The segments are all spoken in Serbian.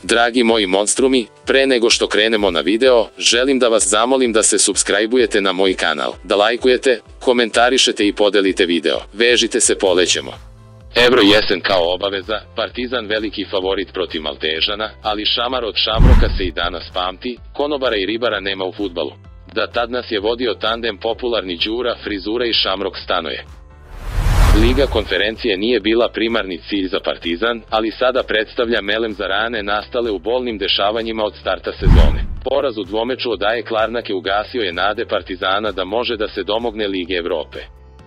Dragi moji monstrumi, pre nego što krenemo na video, želim da vas zamolim da se supscribe-ujete na moj kanal, da lajkujete, komentarišete i podelite video. Vežite se, polećemo. Euro jesen kao obaveza, Partizan veliki favorit protiv Maltežana, ali šamar od Šamroka se i danas pamti, konobara i ribara nema u fudbalu. Da tad nas je vodio tandem popularni Đura, Frizura i Šamrok Stanoje. Liga konferencije nije bila primarni cilj za Partizan, ali sada predstavlja melem za rane nastale u bolnim dešavanjima od starta sezone. Poraz u dvomeču od AEK Larnake ugasio je nade Partizana da može da se domogne Lige Evrope.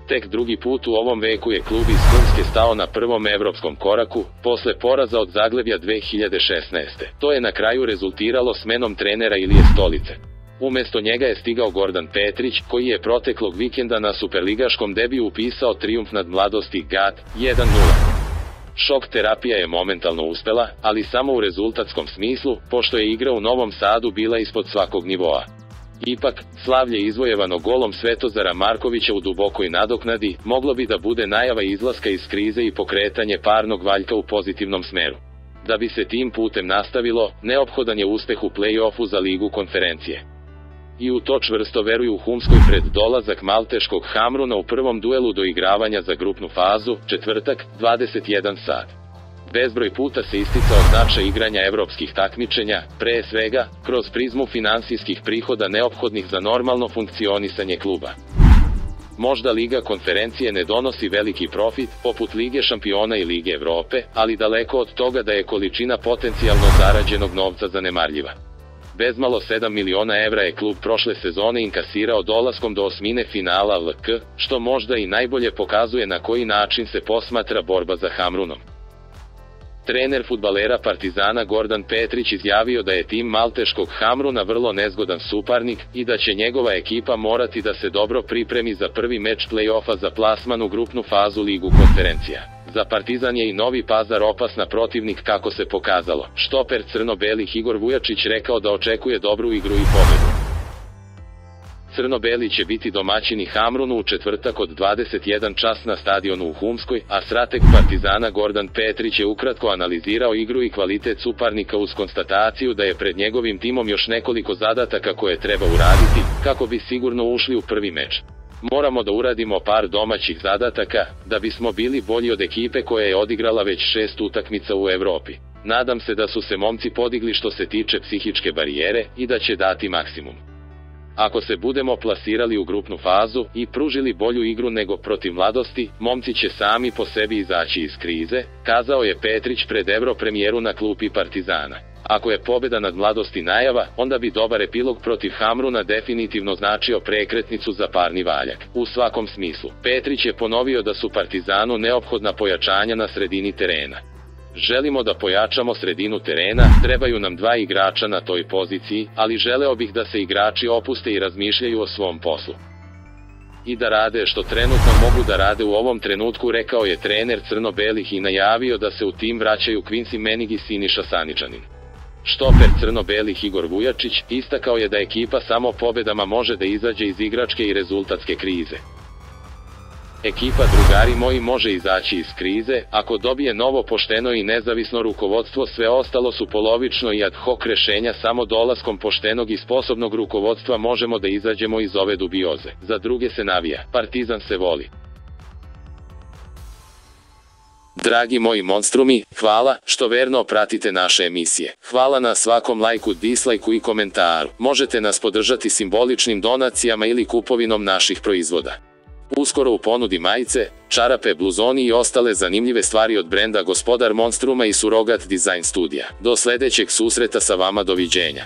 Tek drugi put u ovom veku je klub iz Krunske stao na prvom evropskom koraku, posle poraza od Zaglebja 2016. To je na kraju rezultiralo smenom trenera Ilije Stolice. Umesto njega je stigao Gordan Petrić, koji je proteklog vikenda na superligaškom debiju upisao trijumf nad Mladosti GAT 1:0. Šok terapija je momentalno uspela, ali samo u rezultatskom smislu, pošto je igra u Novom Sadu bila ispod svakog nivoa. Ipak, slavlje izvojevano golom Svetozara Markovića u dubokoj nadoknadi, moglo bi da bude najava izlaska iz krize i pokretanje parnog valjka u pozitivnom smeru. Da bi se tim putem nastavilo, neophodan je uspeh u play-offu za Ligu konferencije. I u to čvrsto veruju u Humskoj pred dolazak malteškog Hamruna u prvom duelu do igravanja za grupnu fazu, četvrtak, 21 sat. Bezbroj puta se isticao značaj igranja evropskih takmičenja, pre svega, kroz prizmu finansijskih prihoda neophodnih za normalno funkcionisanje kluba. Možda Liga konferencije ne donosi veliki profit, poput Lige šampiona i Lige Evrope, ali daleko od toga da je količina potencijalno zarađenog novca zanemarljiva. Bezmalo 7 miliona evra je klub prošle sezone inkasirao dolaskom do osmine finala LK, što možda i najbolje pokazuje na koji način se posmatra borba za Hamrunom. Trener fudbalera Partizana Gordan Petrić izjavio da je tim malteškog Hamruna vrlo nezgodan suparnik i da će njegova ekipa morati da se dobro pripremi za prvi meč play-offa za plasman u grupnu fazu Ligu konferencija. Za Partizan je i Novi Pazar opasna protivnik, kako se pokazalo. Štoper crno-belih Igor Vujačić rekao da očekuje dobru igru i pobedu. Crno-beli će biti domaćini Hamrunu u četvrtak od 21 čas na stadionu u Humskoj, a strateg Partizana Gordan Petrić je ukratko analizirao igru i kvalitet suparnika uz konstataciju da je pred njegovim timom još nekoliko zadataka koje treba uraditi, kako bi sigurno ušli u prvi meč. Moramo da uradimo par domaćih zadataka, da bismo bili bolji od ekipe koja je odigrala već 6 utakmica u Evropi. Nadam se da su se momci podigli što se tiče psihičke barijere i da će dati maksimum. Ako se budemo plasirali u grupnu fazu i pružili bolju igru nego protiv Mladosti, momci će sami po sebi izaći iz krize, kazao je Petrić pred Evropremijeru na klupi Partizana. Ako je pobjeda nad Mladosti najava, onda bi dobar epilog protiv Hamruna definitivno značio prekretnicu za parni valjak. U svakom smislu, Petrić je ponovio da su Partizanu neophodna pojačanja na sredini terena. Želimo da pojačamo sredinu terena, trebaju nam 2 igrača na toj poziciji, ali želeo bih da se igrači opuste i razmišljaju o svom poslu. I da rade što trenutno mogu da rade u ovom trenutku, rekao je trener crno-belih i najavio da se u tim vraćaju Quincy Menig i Siniša Saničanin. Štoper crno-belih Igor Vujačić istakao je da ekipa samo pobedama može da izađe iz igračke i rezultatske krize. Ekipa, drugari moji, može izaći iz krize ako dobije novo pošteno i nezavisno rukovodstvo, sve ostalo su polovično i ad hoc rešenja, samo dolaskom poštenog i sposobnog rukovodstva možemo da izađemo iz ove dubioze. Za druge se navija, Partizan se voli. Dragi moji monstrumi, hvala što verno pratite naše emisije. Hvala na svakom lajku, dislajku i komentaru. Možete nas podržati simboličnim donacijama ili kupovinom naših proizvoda. Uskoro u ponudi majice, čarape, bluzoni i ostale zanimljive stvari od brenda Gospodar Monstruma i Surogat Design Studija. Do sledećeg susreta sa vama, doviđenja.